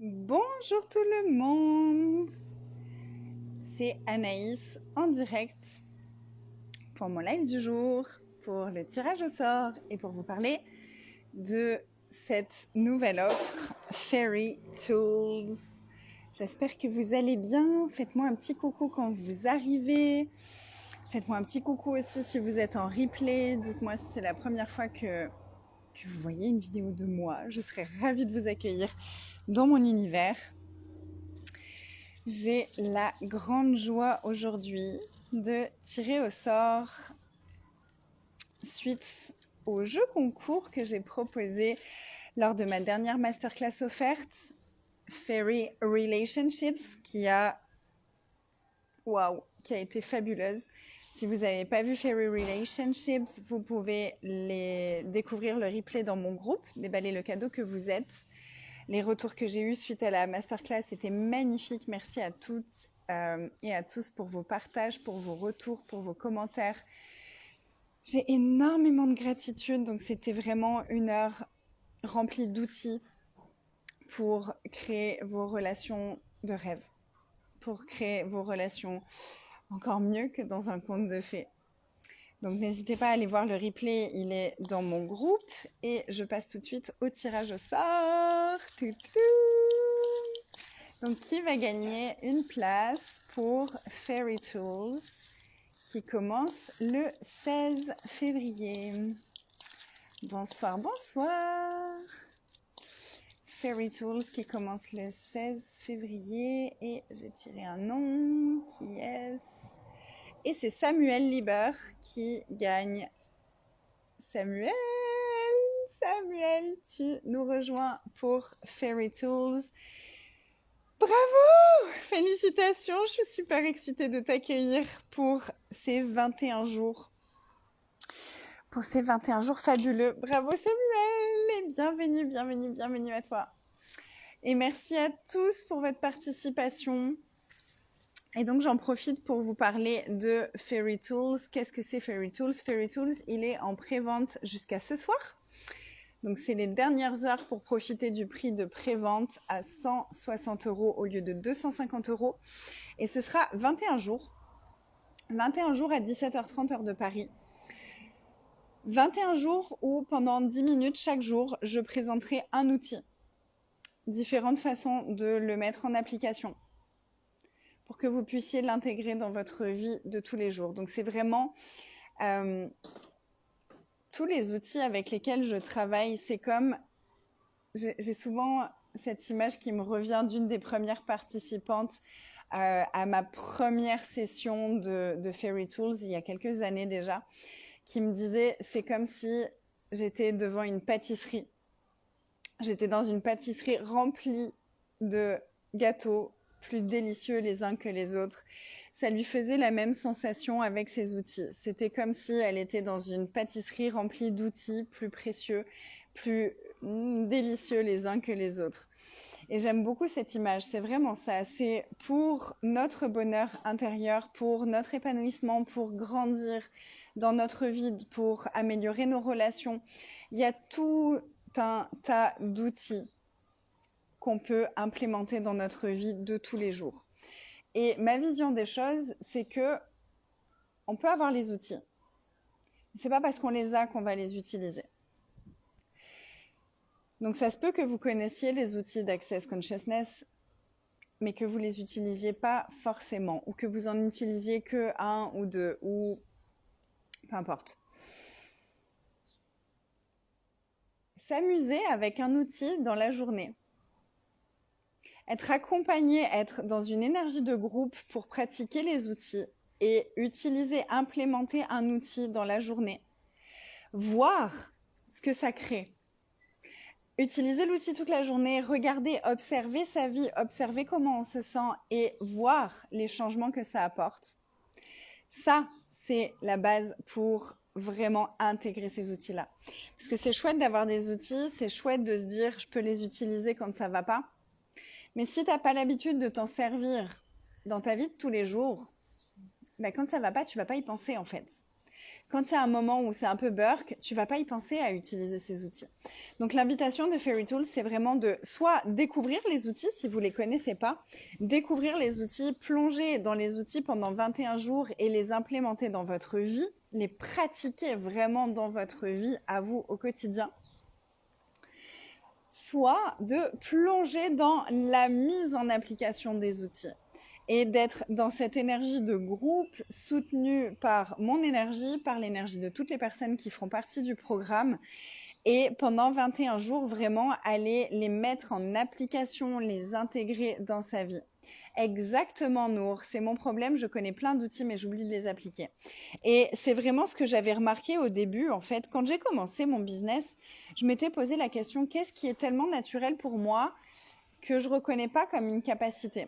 Bonjour tout le monde, c'est Anaïs en direct pour mon live du jour, pour le tirage au sort et pour vous parler de cette nouvelle offre Fairy Tools. J'espère que vous allez bien, faites-moi un petit coucou quand vous arrivez, faites-moi un petit coucou aussi si vous êtes en replay, dites-moi si c'est la première fois que vous voyez une vidéo de moi, je serais ravie de vous accueillir dans mon univers. J'ai la grande joie aujourd'hui de tirer au sort suite au jeu concours que j'ai proposé lors de ma dernière masterclass offerte, Fairy Relationships, qui a été fabuleuse. Si vous n'avez pas vu Fairy Relationships, vous pouvez découvrir le replay dans mon groupe, déballer le cadeau que vous êtes. Les retours que j'ai eus suite à la masterclass étaient magnifiques. Merci à toutes et à tous pour vos partages, pour vos retours, pour vos commentaires. J'ai énormément de gratitude. Donc, c'était vraiment une heure remplie d'outils pour créer vos relations de rêve, pour créer vos relations encore mieux que dans un conte de fées. Donc, n'hésitez pas à aller voir le replay, il est dans mon groupe. Et je passe tout de suite au tirage au sort. Donc, qui va gagner une place pour Fairy Tools qui commence le 16 février. Bonsoir, bonsoir. Fairy Tools qui commence le 16 février. Et j'ai tiré un nom. Qui est-ce? Et c'est Samuel Lieber qui gagne. Samuel, tu nous rejoins pour Fairy Tools. Bravo! Félicitations, je suis super excitée de t'accueillir pour ces 21 jours. Pour ces 21 jours fabuleux. Bravo Samuel! Et bienvenue à toi. Et merci à tous pour votre participation. Et donc, j'en profite pour vous parler de Fairy Tools. Qu'est-ce que c'est Fairy Tools? Fairy Tools, il est en pré-vente jusqu'à ce soir. Donc, c'est les dernières heures pour profiter du prix de pré-vente à 160 € au lieu de 250 €. Et ce sera 21 jours. 21 jours à 17h30 heure de Paris. 21 jours où, pendant 10 minutes chaque jour, je présenterai un outil. Différentes façons de le mettre en application, pour que vous puissiez l'intégrer dans votre vie de tous les jours. Donc, c'est vraiment tous les outils avec lesquels je travaille. C'est comme, j'ai souvent cette image qui me revient d'une des premières participantes à ma première session de Fairy Tools, il y a quelques années déjà, qui me disait, c'est comme si j'étais devant une pâtisserie. J'étais dans une pâtisserie remplie de gâteaux, plus délicieux les uns que les autres. Ça lui faisait la même sensation avec ses outils. C'était comme si elle était dans une pâtisserie remplie d'outils plus précieux, plus délicieux les uns que les autres. Et j'aime beaucoup cette image, c'est vraiment ça. C'est pour notre bonheur intérieur, pour notre épanouissement, pour grandir dans notre vie, pour améliorer nos relations. Il y a tout un tas d'outils qu'on peut implémenter dans notre vie de tous les jours. Et ma vision des choses, c'est que on peut avoir les outils. C'est pas parce qu'on les a qu'on va les utiliser. Donc ça se peut que vous connaissiez les outils d'Access Consciousness, mais que vous les utilisiez pas forcément, ou que vous en utilisiez que un ou deux, ou peu importe. S'amuser avec un outil dans la journée. Être accompagné, être dans une énergie de groupe pour pratiquer les outils et utiliser, implémenter un outil dans la journée. Voir ce que ça crée. Utiliser l'outil toute la journée, regarder, observer sa vie, observer comment on se sent et voir les changements que ça apporte. Ça, c'est la base pour vraiment intégrer ces outils-là. Parce que c'est chouette d'avoir des outils, c'est chouette de se dire je peux les utiliser quand ça va pas. Mais si tu n'as pas l'habitude de t'en servir dans ta vie de tous les jours, quand ça va pas, tu vas pas y penser en fait. Quand il y a un moment où c'est un peu burk, tu vas pas y penser à utiliser ces outils. Donc l'invitation de Fairy Tools, c'est vraiment de soit découvrir les outils si vous les connaissez pas, découvrir les outils, plonger dans les outils pendant 21 jours et les implémenter dans votre vie, les pratiquer vraiment dans votre vie à vous au quotidien. Soit de plonger dans la mise en application des outils et d'être dans cette énergie de groupe soutenue par mon énergie, par l'énergie de toutes les personnes qui feront partie du programme. Et pendant 21 jours, vraiment aller les mettre en application, les intégrer dans sa vie. Exactement, Nour. C'est mon problème. Je connais plein d'outils, mais j'oublie de les appliquer. Et c'est vraiment ce que j'avais remarqué au début. En fait, quand j'ai commencé mon business, je m'étais posé la question, qu'est-ce qui est tellement naturel pour moi que je ne reconnais pas comme une capacité?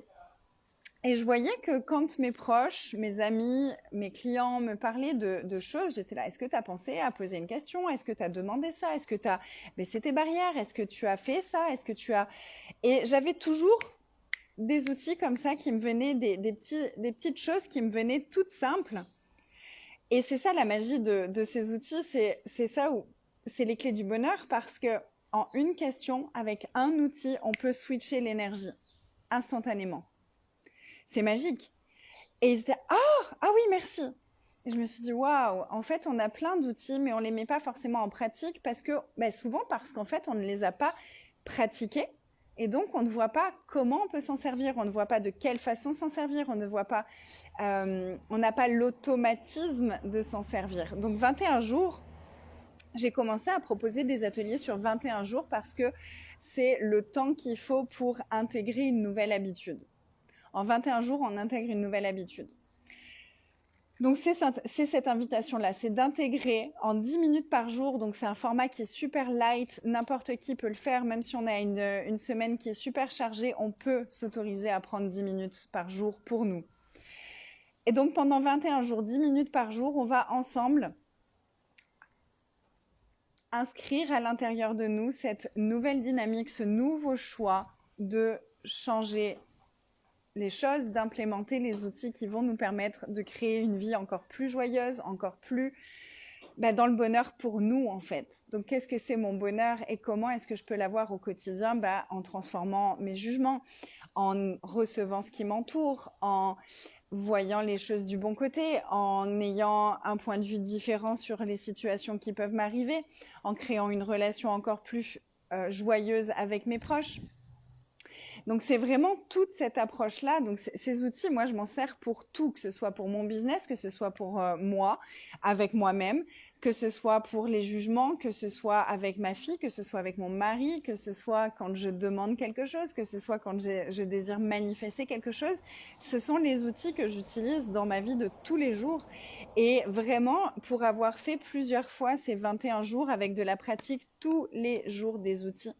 Et je voyais que quand mes proches, mes amis, mes clients me parlaient de choses, j'étais là, est-ce que tu as pensé à poser une question? Est-ce que tu as demandé ça? Est-ce que tu as baissé tes barrières? Est-ce que tu as fait ça? Est-ce que tu as... Et j'avais toujours des outils comme ça qui me venaient, des petites choses qui me venaient toutes simples. Et c'est ça la magie de ces outils, c'est ça où c'est les clés du bonheur parce que en une question, avec un outil, on peut switcher l'énergie instantanément. C'est magique. Et ils étaient ah oui, merci. Et je me suis dit waouh, en fait, on a plein d'outils, mais on les met pas forcément en pratique parce que souvent parce qu'en fait, on ne les a pas pratiqués. Et donc, on ne voit pas comment on peut s'en servir, on ne voit pas de quelle façon s'en servir, on ne voit pas, on n'a pas l'automatisme de s'en servir. Donc, 21 jours, j'ai commencé à proposer des ateliers sur 21 jours parce que c'est le temps qu'il faut pour intégrer une nouvelle habitude. En 21 jours, on intègre une nouvelle habitude. Donc, c'est cette invitation-là, c'est d'intégrer en 10 minutes par jour. Donc, c'est un format qui est super light. N'importe qui peut le faire. Même si on a une semaine qui est super chargée, on peut s'autoriser à prendre 10 minutes par jour pour nous. Et donc, pendant 21 jours, 10 minutes par jour, on va ensemble inscrire à l'intérieur de nous cette nouvelle dynamique, ce nouveau choix de changer les choses, d'implémenter les outils qui vont nous permettre de créer une vie encore plus joyeuse, encore plus dans le bonheur pour nous en fait. Donc qu'est-ce que c'est mon bonheur et comment est-ce que je peux l'avoir au quotidien? En transformant mes jugements, en recevant ce qui m'entoure, en voyant les choses du bon côté, en ayant un point de vue différent sur les situations qui peuvent m'arriver, en créant une relation encore plus joyeuse avec mes proches. Donc, c'est vraiment toute cette approche-là. Donc, ces outils, moi, je m'en sers pour tout, que ce soit pour mon business, que ce soit pour moi, avec moi-même, que ce soit pour les jugements, que ce soit avec ma fille, que ce soit avec mon mari, que ce soit quand je demande quelque chose, que ce soit quand je désire manifester quelque chose. Ce sont les outils que j'utilise dans ma vie de tous les jours. Et vraiment, pour avoir fait plusieurs fois ces 21 jours avec de la pratique tous les jours des outils,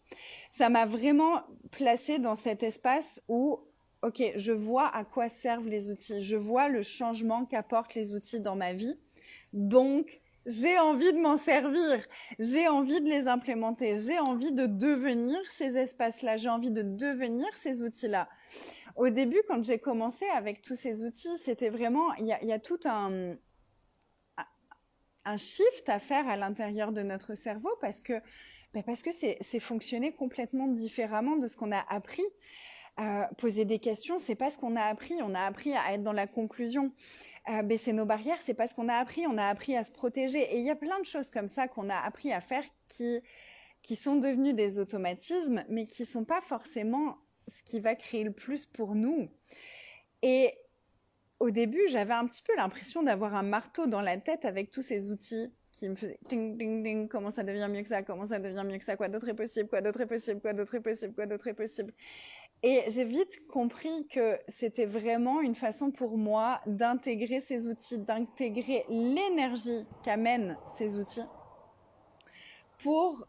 ça m'a vraiment placée dans cet espace où, ok, je vois à quoi servent les outils, je vois le changement qu'apportent les outils dans ma vie, donc j'ai envie de m'en servir, j'ai envie de les implémenter, j'ai envie de devenir ces espaces-là, j'ai envie de devenir ces outils-là. Au début, quand j'ai commencé avec tous ces outils, c'était vraiment, il y a tout un shift à faire à l'intérieur de notre cerveau parce que c'est fonctionner complètement différemment de ce qu'on a appris. Poser des questions, c'est pas ce qu'on a appris. On a appris à être dans la conclusion. Baisser nos barrières, c'est pas ce qu'on a appris. On a appris à se protéger. Et il y a plein de choses comme ça qu'on a appris à faire qui sont devenues des automatismes, mais qui sont pas forcément ce qui va créer le plus pour nous. Et au début, j'avais un petit peu l'impression d'avoir un marteau dans la tête avec tous ces outils qui me faisait ding ding ding, comment ça devient mieux que ça, comment ça devient mieux que ça, quoi d'autre est possible, quoi d'autre est possible, quoi d'autre est possible, quoi d'autre est possible. Et j'ai vite compris que c'était vraiment une façon pour moi d'intégrer ces outils, d'intégrer l'énergie qu'amènent ces outils pour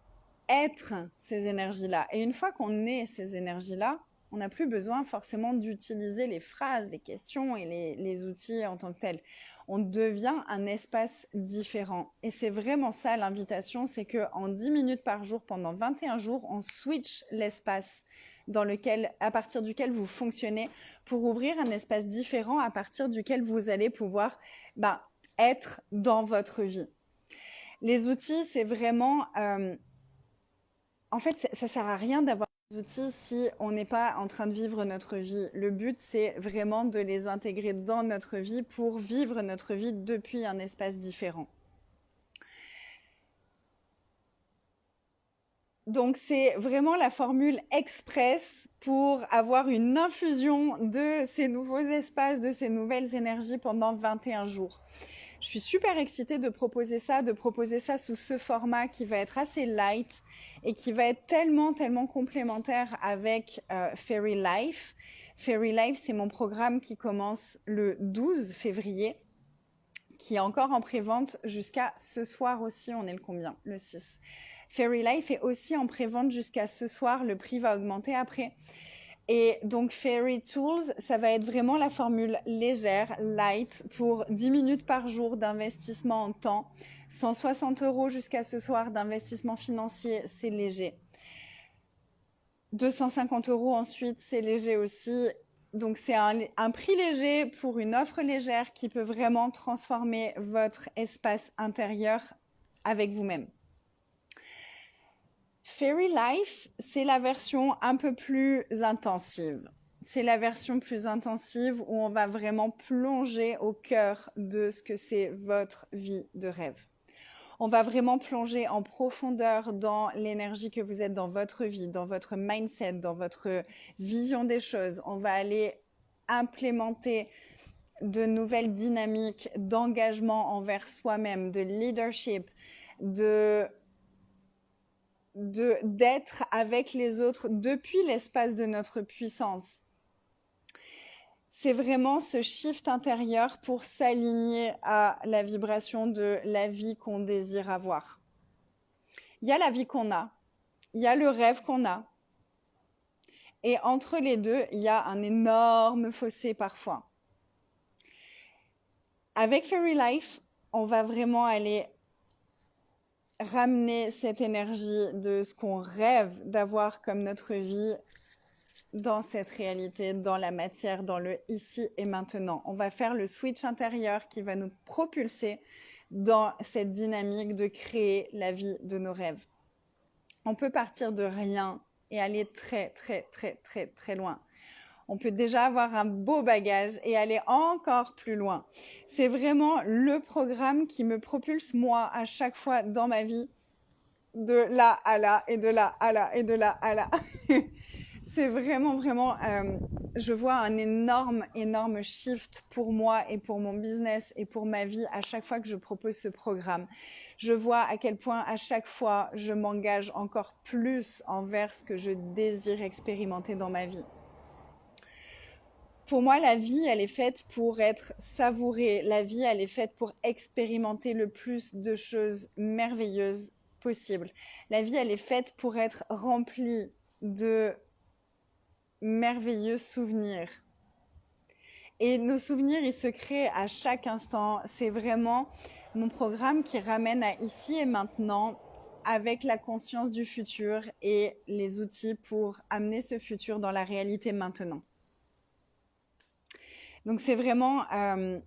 être ces énergies-là. Et une fois qu'on est ces énergies-là, on n'a plus besoin forcément d'utiliser les phrases, les questions et les outils en tant que tels. On devient un espace différent. Et c'est vraiment ça l'invitation, c'est qu'en 10 minutes par jour, pendant 21 jours, on switch l'espace à partir duquel vous fonctionnez pour ouvrir un espace différent à partir duquel vous allez pouvoir être dans votre vie. Les outils, c'est vraiment... en fait, ça sert à rien d'avoir des outils si on n'est pas en train de vivre notre vie. Le but, c'est vraiment de les intégrer dans notre vie pour vivre notre vie depuis un espace différent. Donc, c'est vraiment la formule express pour avoir une infusion de ces nouveaux espaces, de ces nouvelles énergies pendant 21 jours. Je suis super excitée de proposer ça sous ce format qui va être assez light et qui va être tellement, tellement complémentaire avec Fairy Life. Fairy Life, c'est mon programme qui commence le 12 février, qui est encore en prévente jusqu'à ce soir aussi. On est le combien? Le 6. Fairy Life est aussi en prévente jusqu'à ce soir. Le prix va augmenter après. Et donc, Fairy Tools, ça va être vraiment la formule légère, light, pour 10 minutes par jour d'investissement en temps. 160 € jusqu'à ce soir d'investissement financier, c'est léger. 250 € ensuite, c'est léger aussi. Donc, c'est un prix léger pour une offre légère qui peut vraiment transformer votre espace intérieur avec vous-même. Fairy Life, c'est la version un peu plus intensive. C'est la version plus intensive où on va vraiment plonger au cœur de ce que c'est votre vie de rêve. On va vraiment plonger en profondeur dans l'énergie que vous êtes dans votre vie, dans votre mindset, dans votre vision des choses. On va aller implémenter de nouvelles dynamiques d'engagement envers soi-même, de leadership, d'être avec les autres depuis l'espace de notre puissance. C'est vraiment ce shift intérieur pour s'aligner à la vibration de la vie qu'on désire avoir. Il y a la vie qu'on a, il y a le rêve qu'on a, et entre les deux, il y a un énorme fossé parfois. Avec Fairy Life, on va vraiment aller ramener cette énergie de ce qu'on rêve d'avoir comme notre vie dans cette réalité, dans la matière, dans le ici et maintenant. On va faire le switch intérieur qui va nous propulser dans cette dynamique de créer la vie de nos rêves. On peut partir de rien et aller très, très, très, très, très loin. On peut déjà avoir un beau bagage et aller encore plus loin. C'est vraiment le programme qui me propulse, moi, à chaque fois dans ma vie, de là à là, et de là à là, et de là à là. C'est vraiment, vraiment, je vois un énorme, énorme shift pour moi et pour mon business et pour ma vie à chaque fois que je propose ce programme. Je vois à quel point à chaque fois, je m'engage encore plus envers ce que je désire expérimenter dans ma vie. Pour moi, la vie, elle est faite pour être savourée. La vie, elle est faite pour expérimenter le plus de choses merveilleuses possibles. La vie, elle est faite pour être remplie de merveilleux souvenirs. Et nos souvenirs, ils se créent à chaque instant. C'est vraiment mon programme qui ramène à ici et maintenant avec la conscience du futur et les outils pour amener ce futur dans la réalité maintenant. Donc, c'est vraiment un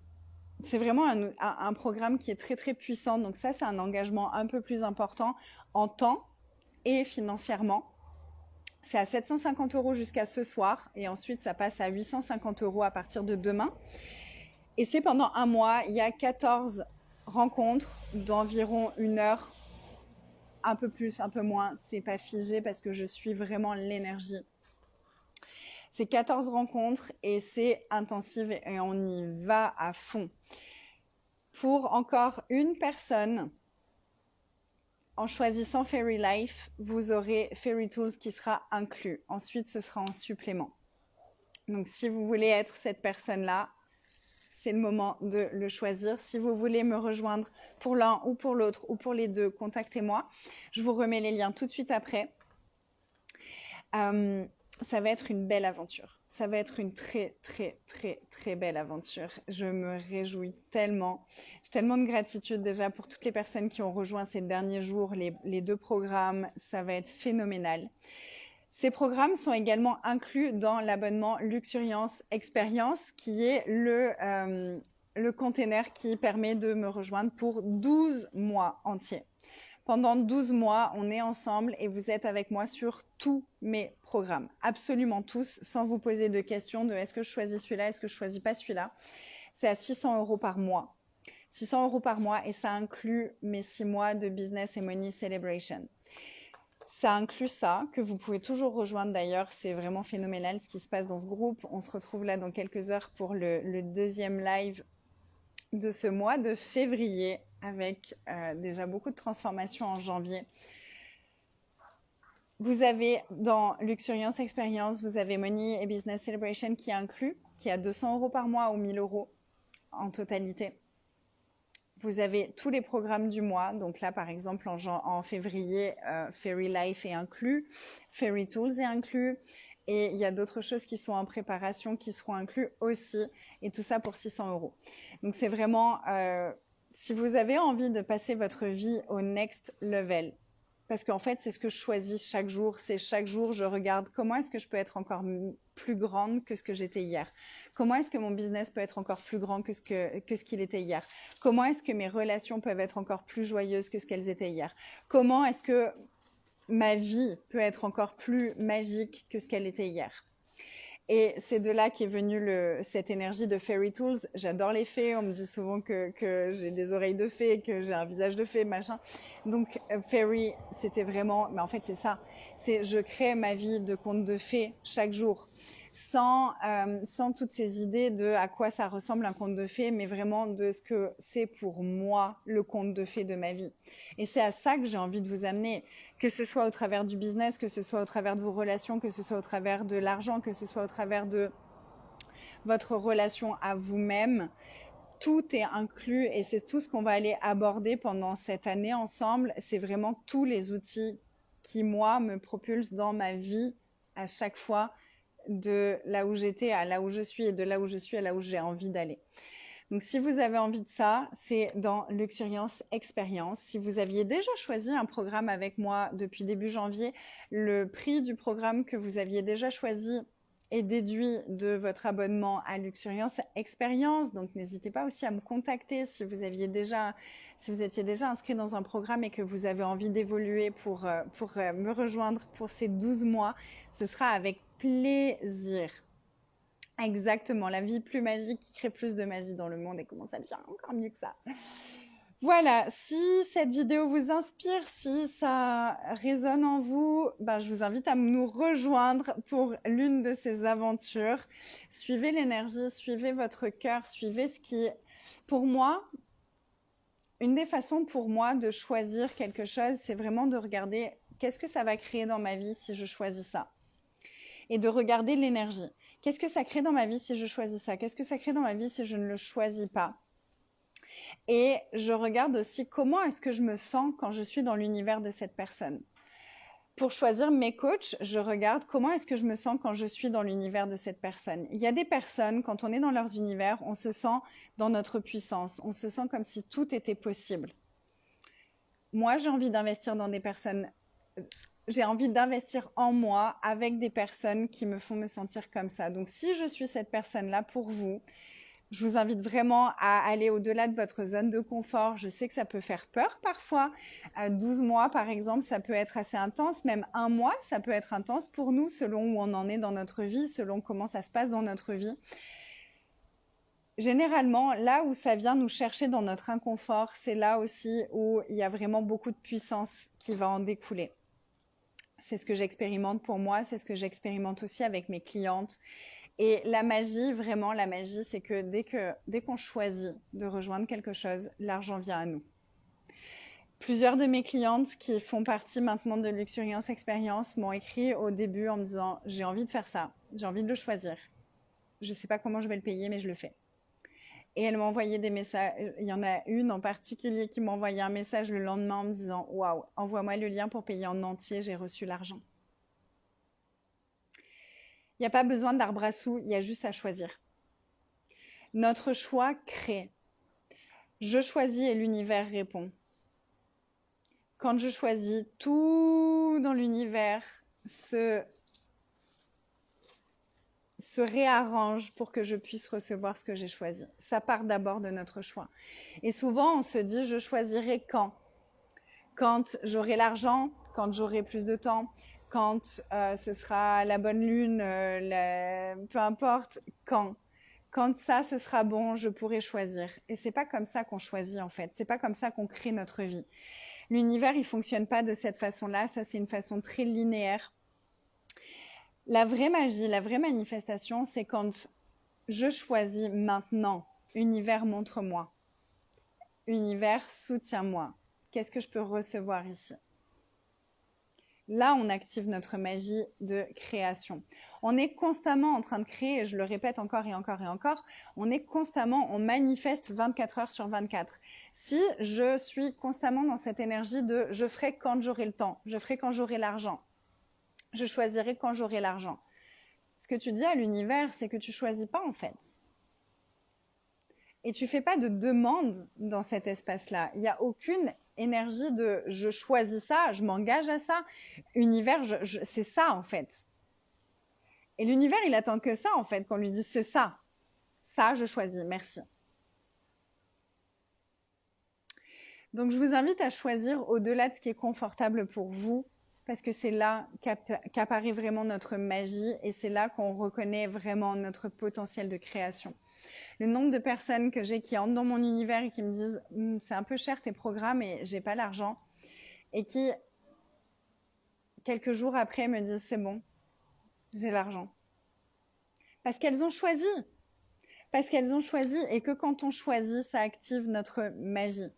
programme qui est très, très puissant. Donc, ça, c'est un engagement un peu plus important en temps et financièrement. C'est à 750 € jusqu'à ce soir. Et ensuite, ça passe à 850 € à partir de demain. Et c'est pendant un mois. Il y a 14 rencontres d'environ 1 heure. Un peu plus, un peu moins. C'est pas figé parce que je suis vraiment l'énergie. C'est 14 rencontres et c'est intensif et on y va à fond. Pour encore une personne, en choisissant Fairy Life, vous aurez Fairy Tools qui sera inclus. Ensuite, ce sera en supplément. Donc, si vous voulez être cette personne-là, c'est le moment de le choisir. Si vous voulez me rejoindre pour l'un ou pour l'autre ou pour les deux, contactez-moi. Je vous remets les liens tout de suite après. Ça va être une belle aventure. Ça va être une très, très, très, très belle aventure. Je me réjouis tellement. J'ai tellement de gratitude déjà pour toutes les personnes qui ont rejoint ces derniers jours, les 2 programmes. Ça va être phénoménal. Ces programmes sont également inclus dans l'abonnement Luxuriance Expérience, qui est le container qui permet de me rejoindre pour 12 mois entiers. Pendant 12 mois, on est ensemble et vous êtes avec moi sur tous mes programmes. Absolument tous, sans vous poser de questions de est-ce que je choisis celui-là, est-ce que je choisis pas celui-là. C'est à 600 € par mois. 600 € par mois et ça inclut mes 6 mois de Business and Money Celebration. Ça inclut ça, que vous pouvez toujours rejoindre d'ailleurs. C'est vraiment phénoménal ce qui se passe dans ce groupe. On se retrouve là dans quelques heures pour le deuxième live de ce mois de février avec déjà beaucoup de transformations en janvier. Vous avez dans Luxuriance Experience, vous avez Money et Business Celebration qui est inclus, qui est à 200 € par mois ou 1000 € en totalité. Vous avez tous les programmes du mois. Donc là, par exemple, en février, Fairy Life est inclus, Fairy Tools est inclus. Et il y a d'autres choses qui sont en préparation qui seront inclus aussi. Et tout ça pour 600 €. Donc c'est vraiment, si vous avez envie de passer votre vie au next level, parce qu'en fait, c'est ce que je choisis chaque jour. C'est chaque jour, je regarde comment est-ce que je peux être encore plus grande que ce que j'étais hier. Comment est-ce que mon business peut être encore plus grand que ce qu'il était hier? Comment est-ce que mes relations peuvent être encore plus joyeuses que ce qu'elles étaient hier? Comment est-ce que ma vie peut être encore plus magique que ce qu'elle était hier? Et c'est de là qu'est venue cette énergie de Fairy Tools. J'adore les fées. On me dit souvent que j'ai des oreilles de fée, que j'ai un visage de fée, machin. Donc, Fairy, c'était vraiment... Mais en fait, c'est ça. Je crée ma vie de conte de fées chaque jour. Sans toutes ces idées de à quoi ça ressemble un conte de fées, mais vraiment de ce que c'est pour moi le conte de fées de ma vie. Et c'est à ça que j'ai envie de vous amener, que ce soit au travers du business, que ce soit au travers de vos relations, que ce soit au travers de l'argent, que ce soit au travers de votre relation à vous-même. Tout est inclus et c'est tout ce qu'on va aller aborder pendant cette année ensemble. C'est vraiment tous les outils qui, moi, me propulsent dans ma vie à chaque fois, de là où j'étais à là où je suis et de là où je suis à là où j'ai envie d'aller. Donc, si vous avez envie de ça, c'est dans Luxuriance Experience. Si vous aviez déjà choisi un programme avec moi depuis début janvier, le prix du programme que vous aviez déjà choisi est déduit de votre abonnement à Luxuriance Experience. Donc, n'hésitez pas aussi à me contacter si vous étiez déjà inscrit dans un programme et que vous avez envie d'évoluer pour me rejoindre pour ces 12 mois. Ce sera avec plaisir. Exactement, la vie plus magique qui crée plus de magie dans le monde et comment ça devient encore mieux que ça. Voilà, si cette vidéo vous inspire, si ça résonne en vous, je vous invite à nous rejoindre pour l'une de ces aventures. Suivez l'énergie, suivez votre cœur, suivez ce qui... Pour moi, une des façons pour moi de choisir quelque chose, c'est vraiment de regarder qu'est-ce que ça va créer dans ma vie si je choisis ça. Et de regarder l'énergie. Qu'est-ce que ça crée dans ma vie si je choisis ça? Qu'est-ce que ça crée dans ma vie si je ne le choisis pas? Et je regarde aussi comment est-ce que je me sens quand je suis dans l'univers de cette personne. Pour choisir mes coachs, je regarde comment est-ce que je me sens quand je suis dans l'univers de cette personne. Il y a des personnes, quand on est dans leurs univers, on se sent dans notre puissance. On se sent comme si tout était possible. Moi, j'ai envie d'investir dans des personnes... J'ai envie d'investir en moi avec des personnes qui me font me sentir comme ça. Donc, si je suis cette personne-là pour vous, je vous invite vraiment à aller au-delà de votre zone de confort. Je sais que ça peut faire peur parfois. 12 mois, par exemple, ça peut être assez intense. Même un mois, ça peut être intense pour nous, selon où on en est dans notre vie, selon comment ça se passe dans notre vie. Généralement, là où ça vient nous chercher dans notre inconfort, c'est là aussi où il y a vraiment beaucoup de puissance qui va en découler. C'est ce que j'expérimente pour moi, c'est ce que j'expérimente aussi avec mes clientes. Et la magie, vraiment, la magie, c'est que dès qu'on choisit de rejoindre quelque chose, l'argent vient à nous. Plusieurs de mes clientes qui font partie maintenant de Luxuriance Experience m'ont écrit au début en me disant « j'ai envie de faire ça, j'ai envie de le choisir. Je ne sais pas comment je vais le payer, mais je le fais. » Et elle m'a envoyé des messages. Il y en a une en particulier qui m'a envoyé un message le lendemain en me disant « Waouh, envoie-moi le lien pour payer en entier, j'ai reçu l'argent. » Il n'y a pas besoin d'arbre à sous, il y a juste à choisir. Notre choix crée. Je choisis et l'univers répond. Quand je choisis, tout dans l'univers se réarrange pour que je puisse recevoir ce que j'ai choisi. Ça part d'abord de notre choix. Et souvent, on se dit, je choisirai quand? Quand j'aurai l'argent, quand j'aurai plus de temps, quand ce sera la bonne lune, peu importe, quand. Quand ça, ce sera bon, je pourrai choisir. Et c'est pas comme ça qu'on choisit, en fait. C'est pas comme ça qu'on crée notre vie. L'univers, il fonctionne pas de cette façon-là. Ça, c'est une façon très linéaire. La vraie magie, la vraie manifestation, c'est quand je choisis maintenant. Univers, montre-moi. Univers, soutiens-moi. Qu'est-ce que je peux recevoir ici? Là, on active notre magie de création. On est constamment en train de créer, et je le répète encore et encore et encore, on manifeste 24 heures sur 24. Si je suis constamment dans cette énergie de je ferai quand j'aurai le temps, je ferai quand j'aurai l'argent, je choisirai quand j'aurai l'argent. Ce que tu dis à l'univers, c'est que tu choisis pas en fait. Et tu fais pas de demande dans cet espace-là. Il n'y a aucune énergie de je choisis ça, je m'engage à ça. Univers, c'est ça en fait. Et l'univers, il attend que ça en fait, qu'on lui dise c'est ça. Ça, je choisis, merci. Donc je vous invite à choisir au-delà de ce qui est confortable pour vous, parce que c'est là qu'apparaît vraiment notre magie et c'est là qu'on reconnaît vraiment notre potentiel de création. Le nombre de personnes que j'ai qui entrent dans mon univers et qui me disent c'est un peu cher tes programmes et j'ai pas l'argent, et qui quelques jours après me disent c'est bon, j'ai l'argent. Parce qu'elles ont choisi. Parce qu'elles ont choisi et que quand on choisit, ça active notre magie.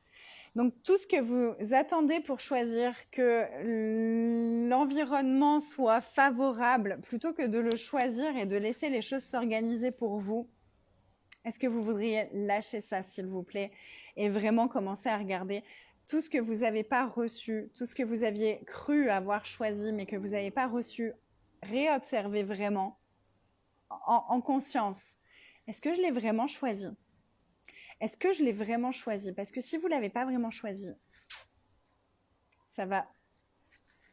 Donc tout ce que vous attendez pour choisir que l'environnement soit favorable, plutôt que de le choisir et de laisser les choses s'organiser pour vous, est-ce que vous voudriez lâcher ça, s'il vous plaît, et vraiment commencer à regarder tout ce que vous n'avez pas reçu, tout ce que vous aviez cru avoir choisi, mais que vous n'avez pas reçu, réobserver vraiment en conscience. Est-ce que je l'ai vraiment choisi? Est-ce que je l'ai vraiment choisi? Parce que si vous ne l'avez pas vraiment choisi, ça va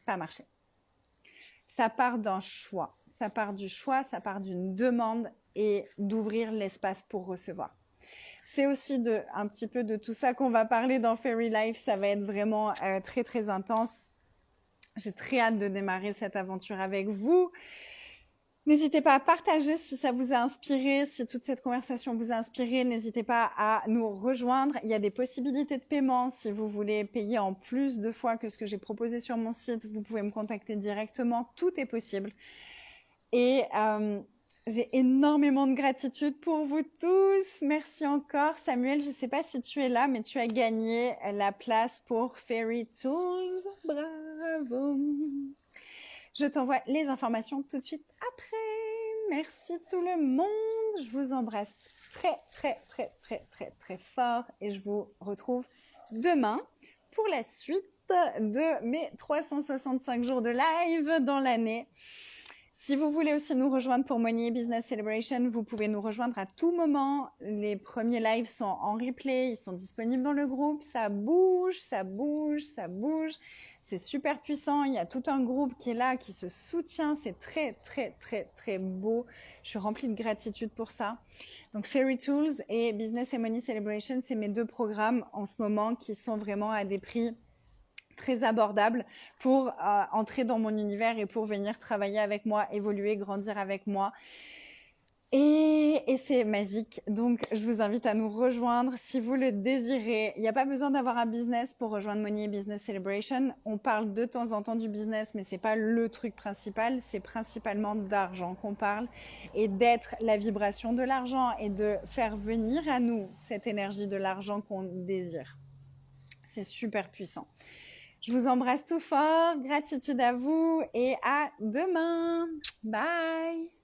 pas marcher. Ça part d'un choix. Ça part du choix, ça part d'une demande et d'ouvrir l'espace pour recevoir. C'est aussi un petit peu de tout ça qu'on va parler dans Fairy Life. Ça va être vraiment très, très intense. J'ai très hâte de démarrer cette aventure avec vous. N'hésitez pas à partager si ça vous a inspiré, si toute cette conversation vous a inspiré. N'hésitez pas à nous rejoindre. Il y a des possibilités de paiement. Si vous voulez payer en plus de fois que ce que j'ai proposé sur mon site, vous pouvez me contacter directement. Tout est possible. Et j'ai énormément de gratitude pour vous tous. Merci encore. Samuel, je ne sais pas si tu es là, mais tu as gagné la place pour Fairy Tools. Bravo! Je t'envoie les informations tout de suite après. Merci tout le monde. Je vous embrasse très, très, très, très, très, très fort. Et je vous retrouve demain pour la suite de mes 365 jours de live dans l'année. Si vous voulez aussi nous rejoindre pour Money Business Celebration, vous pouvez nous rejoindre à tout moment. Les premiers lives sont en replay, ils sont disponibles dans le groupe. Ça bouge, ça bouge, ça bouge. C'est super puissant. Il y a tout un groupe qui est là, qui se soutient. C'est très, très, très, très beau. Je suis remplie de gratitude pour ça. Donc, Fairy Tools et Business and Money Celebration, c'est mes deux programmes en ce moment qui sont vraiment à des prix très abordable pour entrer dans mon univers et pour venir travailler avec moi, évoluer, grandir avec moi. Et c'est magique. Donc, je vous invite à nous rejoindre si vous le désirez. Il n'y a pas besoin d'avoir un business pour rejoindre Money Business Celebration. On parle de temps en temps du business, mais c'est pas le truc principal. C'est principalement d'argent qu'on parle et d'être la vibration de l'argent et de faire venir à nous cette énergie de l'argent qu'on désire. C'est super puissant. Je vous embrasse tout fort, gratitude à vous et à demain. Bye!